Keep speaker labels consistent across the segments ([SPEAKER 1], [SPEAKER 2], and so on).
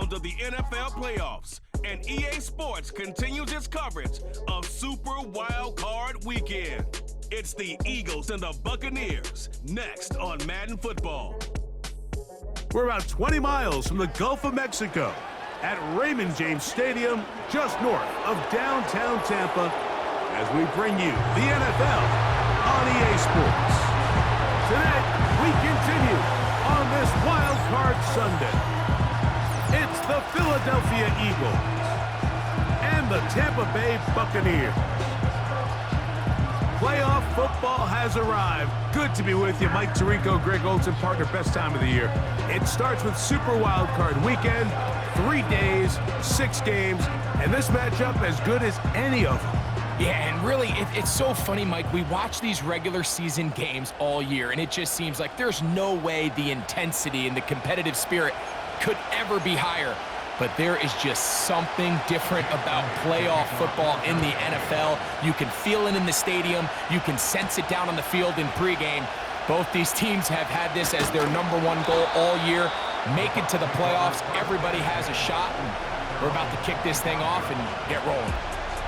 [SPEAKER 1] round of the NFL playoffs, and EA Sports continues its coverage of Super Wild Card Weekend. It's the Eagles and the Buccaneers, next on Madden Football.
[SPEAKER 2] We're about 20 miles from the Gulf of Mexico at Raymond James Stadium, just north of downtown Tampa, as we bring you the NFL on EA Sports. Today, we continue on this Wild Card Sunday. It's the Philadelphia Eagles and the Tampa Bay Buccaneers. Playoff football has arrived. Good to be with you. Mike Tirico, Greg Olsen, partner, best time of the year. It starts with Super Wild Card Weekend, 3 days, 6 games, and this matchup as good as any of them.
[SPEAKER 3] Yeah, and really, it's so funny, Mike. We watch these regular season games all year, and it just seems like there's no way the intensity and the competitive spirit could ever be higher. But there is just something different about playoff football in the NFL. You can feel it in the stadium. You can sense it down on the field in pregame. Both these teams have had this as their #1 goal all year. Make it to the playoffs. Everybody has a shot, and we're about to kick this thing off and get rolling.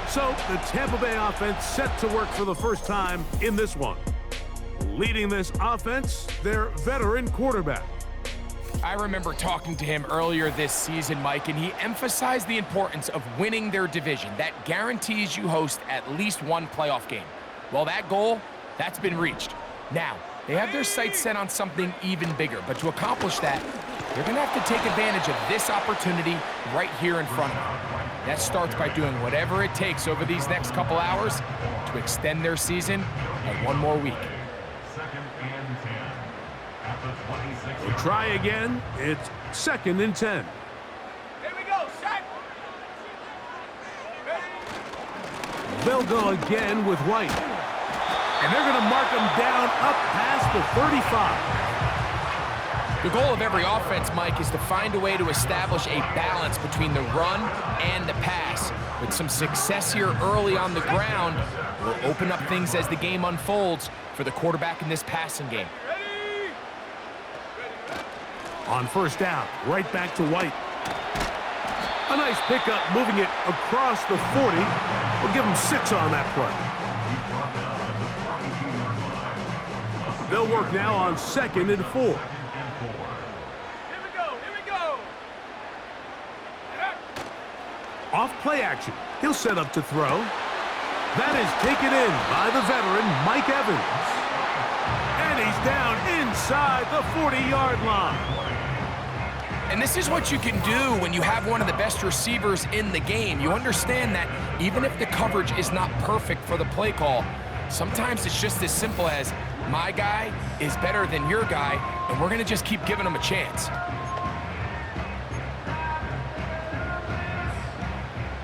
[SPEAKER 2] So the Tampa Bay offense set to work for the first time in this one. Leading this offense, their veteran quarterback.
[SPEAKER 3] I remember talking to him earlier this season, Mike, and he emphasized the importance of winning their division. That guarantees you host at least one playoff game. Well, that goal, that's been reached. Now, they have their sights set on something even bigger, but to accomplish that, they're going to have to take advantage of this opportunity right here in front of them. That starts by doing whatever it takes over these next couple hours to extend their season by 1 more week.
[SPEAKER 2] We'll try again. It's 2nd and 10.
[SPEAKER 4] Here we go, set.
[SPEAKER 2] They'll go again with White. And they're going to mark him down up past the 35.
[SPEAKER 3] The goal of every offense, Mike, is to find a way to establish a balance between the run and the pass. With some success here early on the ground, will open up things as the game unfolds for the quarterback in this passing game.
[SPEAKER 2] On first down, right back to White. A nice pickup, moving it across the 40. We'll give him 6 on that play. They'll work now on 2nd and 4.
[SPEAKER 4] Here we go.
[SPEAKER 2] Off play action. He'll set up to throw. That is taken in by the veteran, Mike Evans. And he's down inside the 40-yard line.
[SPEAKER 3] And this is what you can do when you have one of the best receivers in the game. You understand that even if the coverage is not perfect for the play call, sometimes it's just as simple as, my guy is better than your guy, and we're going to just keep giving him a chance.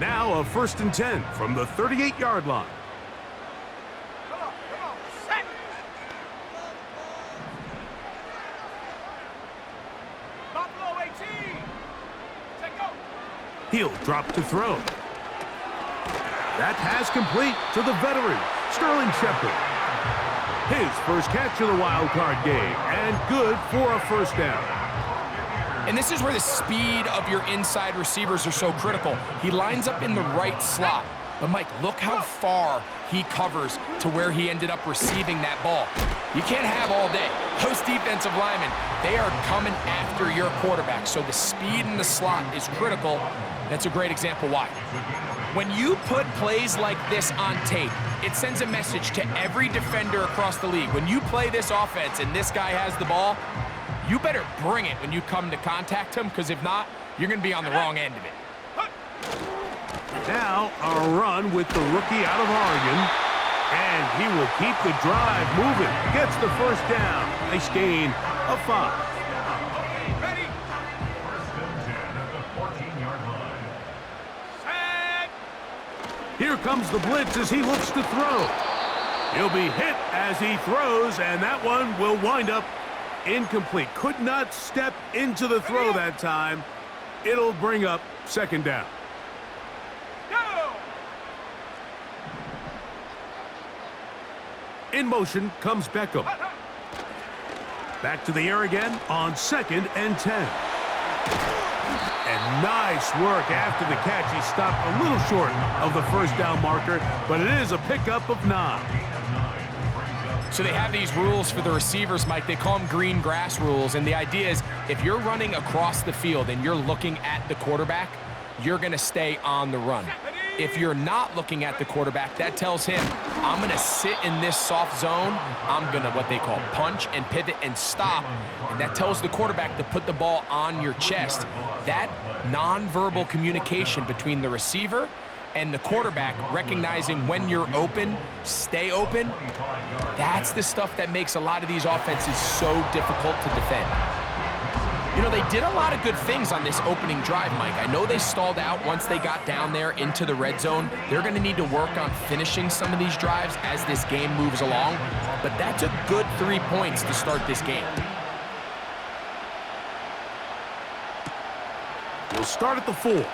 [SPEAKER 2] Now a 1st and 10 from the 38-yard line.
[SPEAKER 4] Come on, set. Buffalo 18. Take go.
[SPEAKER 2] He'll drop to throw. That pass complete to the veteran, Sterling Shepard. His first catch of the wild card game, and good for a 1st down.
[SPEAKER 3] And this is where the speed of your inside receivers are so critical. He lines up in the right slot. But, Mike, look how far he covers to where he ended up receiving that ball. You can't have all day. Those defensive linemen, they are coming after your quarterback. So the speed in the slot is critical. That's a great example why. When you put plays like this on tape, it sends a message to every defender across the league. When you play this offense and this guy has the ball, you better bring it when you come to contact him, because if not, you're going to be on the wrong end of it.
[SPEAKER 2] Now a run with the rookie out of Oregon, and he will keep the drive moving. Gets the 1st down. Nice gain of 5.
[SPEAKER 4] Ready.
[SPEAKER 5] 1st and 10 at the 14-yard line.
[SPEAKER 4] Set.
[SPEAKER 2] Here comes the blitz as he looks to throw. He'll be hit as he throws, and that one will wind up incomplete. Could not step into the throw that time. It'll bring up 2nd down.
[SPEAKER 4] Go.
[SPEAKER 2] In motion comes Beckham. Back to the air again on 2nd and 10. And nice work after the catch. He stopped a little short of the first down marker, but it is a pickup of 9.
[SPEAKER 3] So they have these rules for the receivers, Mike. They call them green grass rules, and the idea is if you're running across the field and you're looking at the quarterback, you're going to stay on the run. If you're not looking at the quarterback, that tells him, I'm going to sit in this soft zone. I'm going to, what they call, punch and pivot and stop. And that tells the quarterback to put the ball on your chest. That nonverbal communication between the receiver and the quarterback, recognizing when you're open, stay open, that's the stuff that makes a lot of these offenses so difficult to defend. You know, they did a lot of good things on this opening drive, Mike. I know they stalled out once they got down there into the red zone. They're going to need to work on finishing some of these drives as this game moves along, but that's a good 3 points to start this game.
[SPEAKER 2] We'll start at the 4.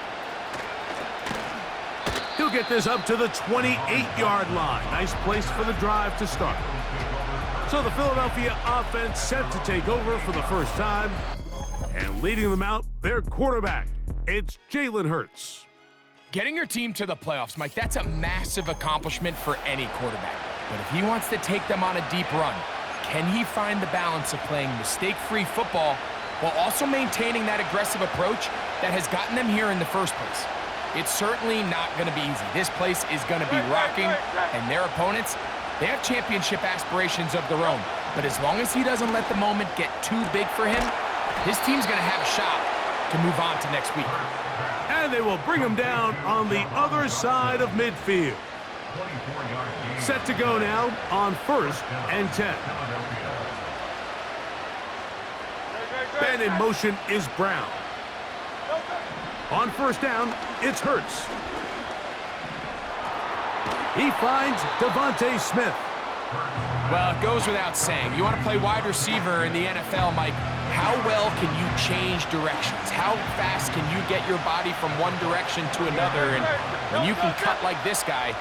[SPEAKER 2] He'll get this up to the 28-yard line. Nice place for the drive to start. So the Philadelphia offense set to take over for the first time. And leading them out, their quarterback. It's Jalen Hurts.
[SPEAKER 3] Getting your team to the playoffs, Mike, that's a massive accomplishment for any quarterback. But if he wants to take them on a deep run, can he find the balance of playing mistake-free football while also maintaining that aggressive approach that has gotten them here in the first place? It's certainly not going to be easy. This place is going to be rocking, and their opponents, they have championship aspirations of their own. But as long as he doesn't let the moment get too big for him, his team's going to have a shot to move on to next week.
[SPEAKER 2] And they will bring him down on the other side of midfield. Set to go now on 1st and 10. And in motion is Brown. On 1st down, it's Hurts. He finds Devontae Smith.
[SPEAKER 3] Well, it goes without saying. You want to play wide receiver in the NFL, Mike, how well can you change directions? How fast can you get your body from one direction to another? And when you can cut like this guy,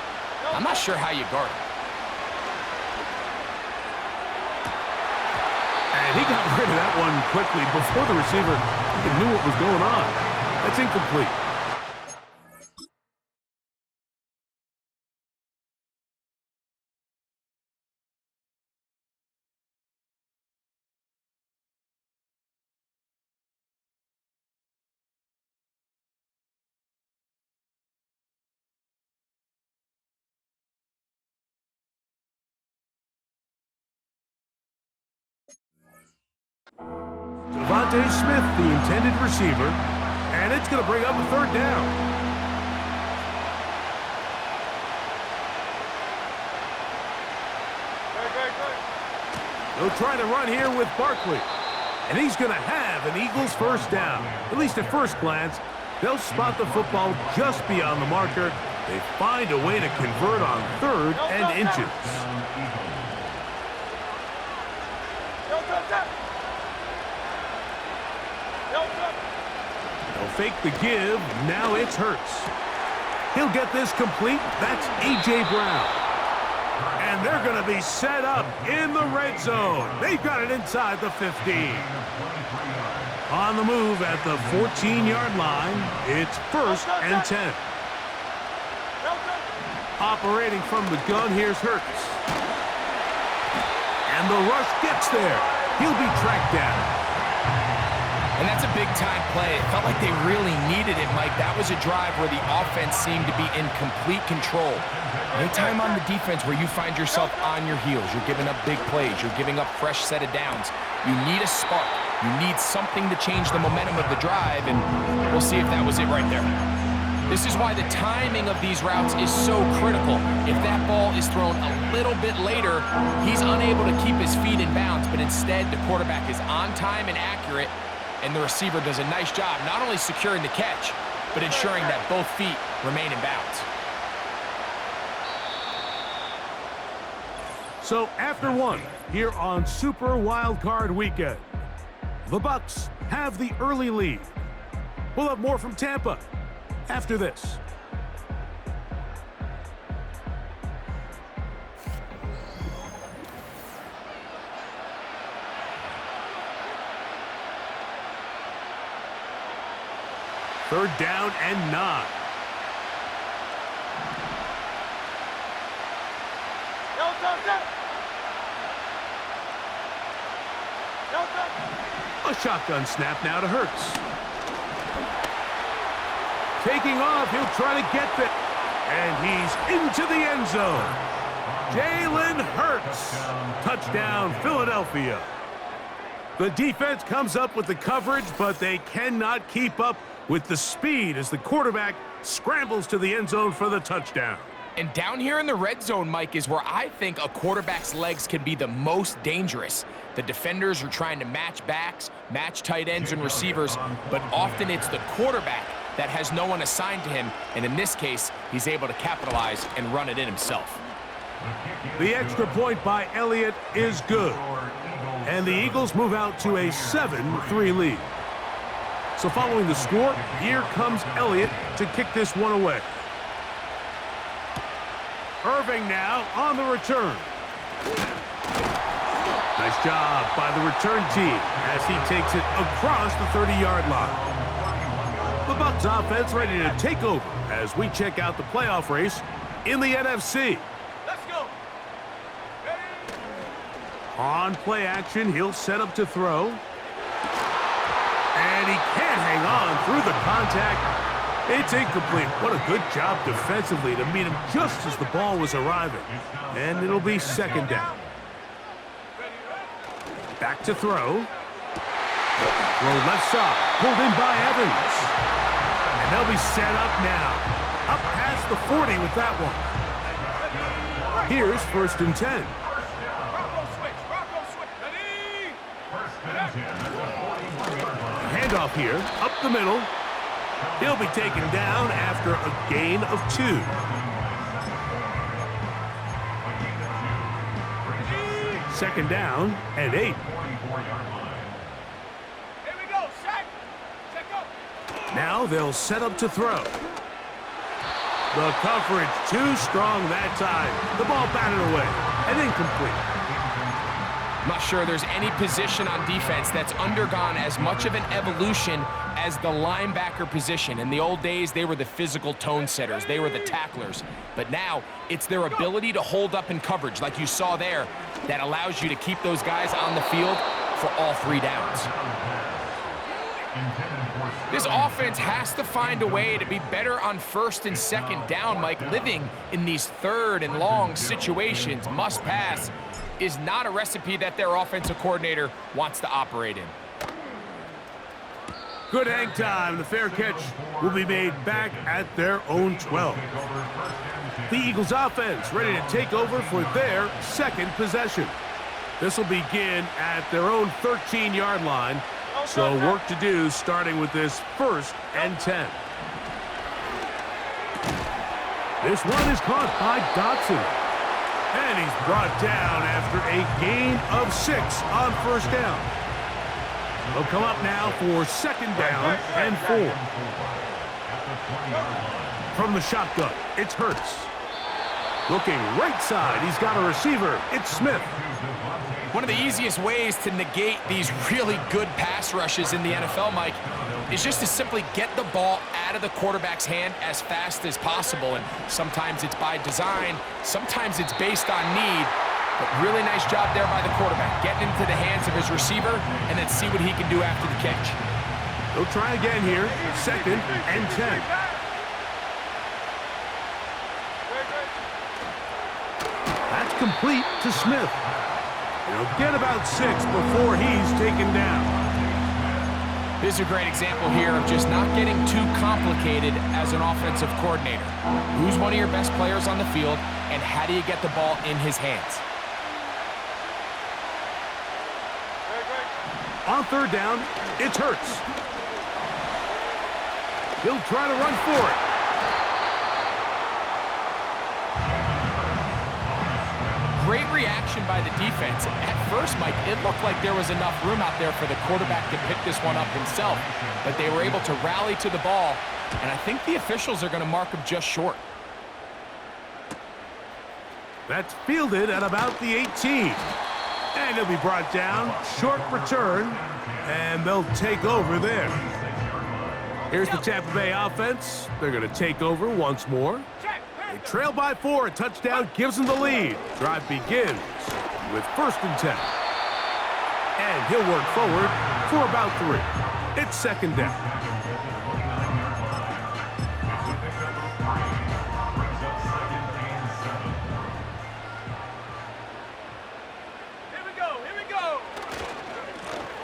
[SPEAKER 3] I'm not sure how you guard him.
[SPEAKER 2] And he got rid of that one quickly before the receiver even knew what was going on. That's incomplete. Devontae Smith, the intended receiver, and it's going to bring up a 3rd down. They'll try to run here with Barkley, and he's going to have an Eagles 1st down. At least at first glance, they'll spot the football just beyond the marker. They find a way to convert on 3rd and inches. They'll fake the give. Now it's Hurts. He'll get this complete. That's A.J. Brown. And they're going to be set up in the red zone. They've got it inside the 15. On the move at the 14-yard line, it's 1st and 10. Operating from the gun, here's Hurts. And the rush gets there. He'll be tracked down.
[SPEAKER 3] And that's a big-time play. It felt like they really needed it, Mike. That was a drive where the offense seemed to be in complete control. Anytime on the defense where you find yourself on your heels, you're giving up big plays, you're giving up fresh set of downs, you need a spark. You need something to change the momentum of the drive, and we'll see if that was it right there. This is why the timing of these routes is so critical. If that ball is thrown a little bit later, he's unable to keep his feet in bounds, but instead the quarterback is on time and accurate, and the receiver does a nice job not only securing the catch, but ensuring that both feet remain in bounds.
[SPEAKER 2] So after one, here on Super Wild Card Weekend, the Bucs have the early lead. We'll have more from Tampa after this. 3rd down and 9. A shotgun snap now to Hurts. Taking off, he'll try to get there. And he's into the end zone. Jalen Hurts. Touchdown, Philadelphia. The defense comes up with the coverage, but they cannot keep up with the speed as the quarterback scrambles to the end zone for the touchdown.
[SPEAKER 3] And down here in the red zone, Mike, is where I think a quarterback's legs can be the most dangerous. The defenders are trying to match backs, match tight ends and receivers, but often it's the quarterback that has no one assigned to him, and in this case, he's able to capitalize and run it in himself.
[SPEAKER 2] The extra point by Elliott is good, and the Eagles move out to a 7-3 lead. So following the score, here comes Elliott to kick this one away. Irving now on the return. Nice job by the return team as he takes it across the 30-yard line. The Bucs offense ready to take over as we check out the playoff race in the NFC.
[SPEAKER 4] Let's go. Ready?
[SPEAKER 2] On play action, he'll set up to throw. And he can't hang on through the contact. It's incomplete. What a good job defensively to meet him just as the ball was arriving. And it'll be 2nd down. Back to throw. Throw left side. Pulled in by Evans. And they'll be set up now. Up past the 40 with that one. Here's 1st and 10.
[SPEAKER 4] Rocco switch. Rocco switch. Ready?
[SPEAKER 2] Handoff here. Up the middle. He'll be taken down after a gain of 2. Second down and 8.
[SPEAKER 4] Here we go. Set. Check up.
[SPEAKER 2] Now they'll set up to throw. The coverage too strong that time. The ball batted away and incomplete.
[SPEAKER 3] I'm not sure there's any position on defense that's undergone as much of an evolution as the linebacker position. In the old days, they were the physical tone setters. They were the tacklers. But now, it's their ability to hold up in coverage, like you saw there, that allows you to keep those guys on the field for all 3 downs. This offense has to find a way to be better on 1st and 2nd down, Mike. Living in these 3rd and long situations, must pass, is not a recipe that their offensive coordinator wants to operate in.
[SPEAKER 2] Good hang time. The fair catch will be made back at their own 12. The Eagles offense ready to take over for their 2nd possession. This will begin at their own 13-yard line. So work to do starting with this 1st and 10. This one is caught by Dotson. And he's brought down after a gain of 6 on 1st down. They'll come up now for 2nd down and 4. From the shotgun, it's Hurts. Looking right side, he's got a receiver. It's Smith.
[SPEAKER 3] One of the easiest ways to negate these really good pass rushes in the NFL, Mike, is just to simply get the ball out of the quarterback's hand as fast as possible. And sometimes it's by design, sometimes it's based on need. But really nice job there by the quarterback, getting into the hands of his receiver and then see what he can do after the catch.
[SPEAKER 2] They'll try again here, 2nd and 10. That's complete to Smith. He'll get about 6 before he's taken down.
[SPEAKER 3] This is a great example here of just not getting too complicated as an offensive coordinator. Who's one of your best players on the field, and how do you get the ball in his hands?
[SPEAKER 2] On 3rd down, it's Hurts. He'll try to run for it.
[SPEAKER 3] Great reaction by the defense. At first, Mike, it looked like there was enough room out there for the quarterback to pick this one up himself, but they were able to rally to the ball, and I think the officials are going to mark him just short.
[SPEAKER 2] That's fielded at about the 18. And he'll be brought down. Short return. And they'll take over there. Here's the Tampa Bay offense. They're going to take over once more. They trail by 4. A touchdown gives them the lead. Drive begins with 1st and 10. And he'll work forward for about 3. It's 2nd down.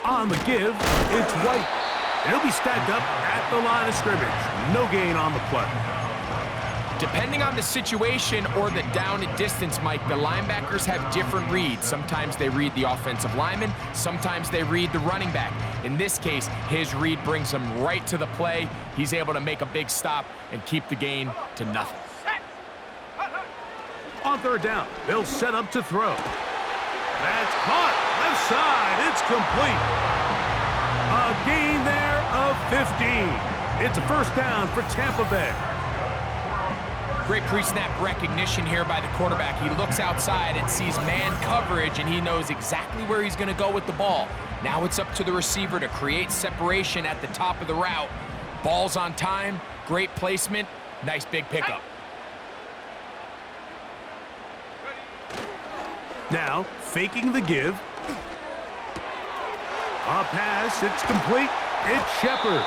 [SPEAKER 2] On the give, it's White. He'll be stacked up at the line of scrimmage. No gain on the play.
[SPEAKER 3] Depending on the situation or the down and distance, Mike, the linebackers have different reads. Sometimes they read the offensive lineman, sometimes they read the running back. In this case, his read brings him right to the play. He's able to make a big stop and keep the gain to nothing.
[SPEAKER 2] On 3rd down, they'll set up to throw. That's caught. Left side. It's complete. A gain there of 15. It's a 1st down for Tampa Bay.
[SPEAKER 3] Great pre-snap recognition here by the quarterback. He looks outside and sees man coverage, and he knows exactly where he's going to go with the ball. Now it's up to the receiver to create separation at the top of the route. Ball's on time. Great placement. Nice big pickup.
[SPEAKER 2] Now, faking the give. A pass, it's complete. It's Shepard.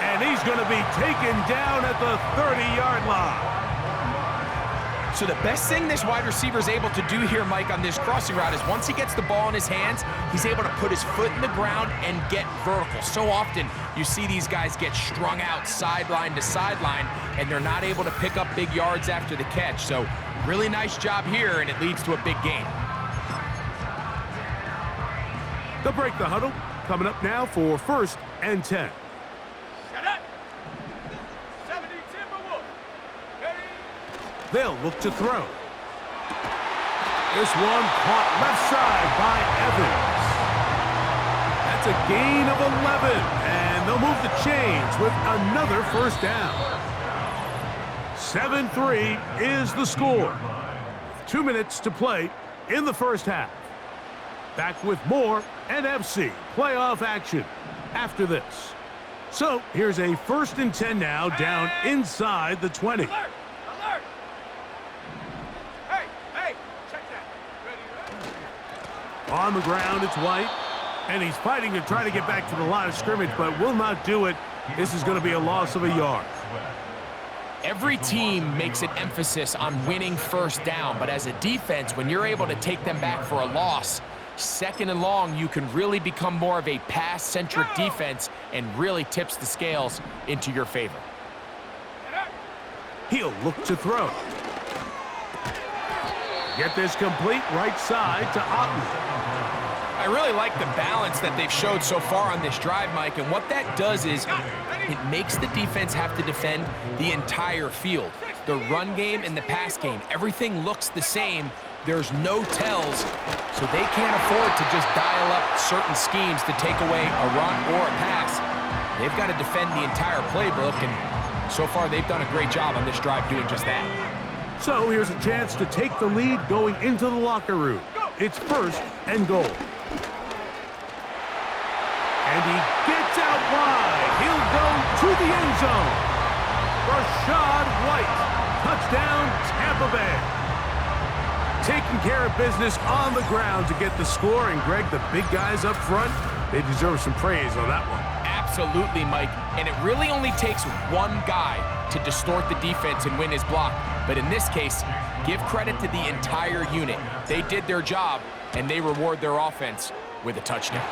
[SPEAKER 2] And he's going to be taken down at the 30-yard line.
[SPEAKER 3] So the best thing this wide receiver is able to do here, Mike, on this crossing route is once he gets the ball in his hands, he's able to put his foot in the ground and get vertical. So often you see these guys get strung out sideline to sideline, and they're not able to pick up big yards after the catch. So really nice job here, and it leads to a big gain.
[SPEAKER 2] They'll break the huddle. Coming up now for 1st and 10. They'll look to throw. This one caught left side by Evans. That's a gain of 11, and they'll move the chains with another 1st down. 7-3 is the score. 2 minutes to play in the 1st half. Back with more NFC playoff action after this. So here's a 1st and 10 now down inside the 20.
[SPEAKER 4] Alert! Alert! Hey, check that. Ready?
[SPEAKER 2] On the ground, it's White. And he's fighting to try to get back to the line of scrimmage, but will not do it. This is going to be a loss of a yard.
[SPEAKER 3] Every team makes an emphasis on winning 1st down, but as a defense, when you're able to take them back for a loss, 2nd and long, you can really become more of a pass-centric defense and really tips the scales into your favor.
[SPEAKER 2] He'll look to throw. Get this complete right side to Otten.
[SPEAKER 3] I really like the balance that they've showed so far on this drive, Mike, and what that does is it makes the defense have to defend the entire field. The run game and the pass game, everything looks the same. There's no tells, so they can't afford to just dial up certain schemes to take away a run or a pass. They've got to defend the entire playbook, and so far they've done a great job on this drive doing just that.
[SPEAKER 2] So here's a chance to take the lead going into the locker room. It's 1st and goal. And he gets out wide. He'll go to the end zone. Rashad White. Touchdown, Tampa Bay. Taking care of business on the ground to get the score. And, Greg, the big guys up front, they deserve some praise on that one.
[SPEAKER 3] Absolutely, Mike. And it really only takes one guy to distort the defense and win his block. But in this case, give credit to the entire unit. They did their job, and they reward their offense with a touchdown.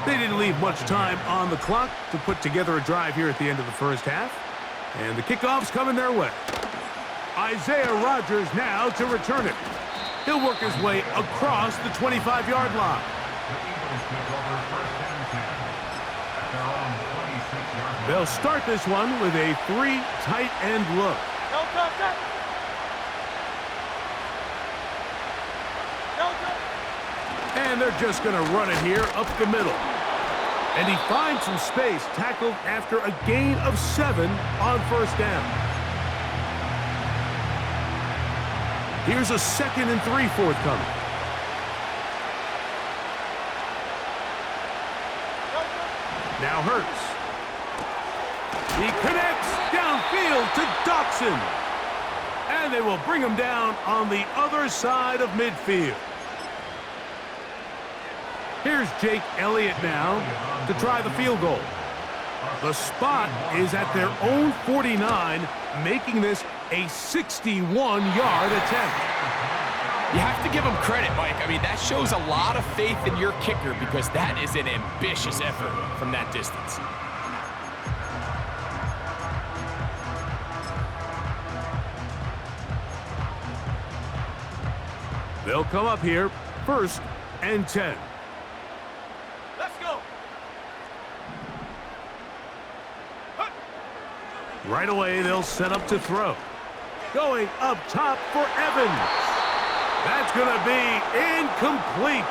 [SPEAKER 2] They didn't leave much time on the clock to put together a drive here at the end of the 1st half. And the kickoff's coming their way. Isaiah Rodgers now to return it. He'll work his way across the 25-yard line. They'll start this one with a 3 tight end look.
[SPEAKER 4] No contact.
[SPEAKER 2] And they're just going to run it here up the middle. And he finds some space, tackled after a gain of 7 on first down. Here's a 2nd and 3 forthcoming. Now Hurts. He connects downfield to Dotson. And they will bring him down on the other side of midfield. Here's Jake Elliott now to try the field goal. The spot is at their own 49, making this a 61-yard attempt.
[SPEAKER 3] You have to give him credit, Mike. I mean, that shows a lot of faith in your kicker because that is an ambitious effort from that distance.
[SPEAKER 2] They'll come up here, 1st and 10.
[SPEAKER 4] Let's go.
[SPEAKER 2] Right away, they'll set up to throw. Going up top for Evans. That's going to be incomplete.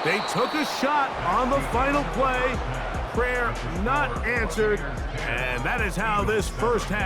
[SPEAKER 2] They took a shot on the final play. Prayer not answered. And that is how this first half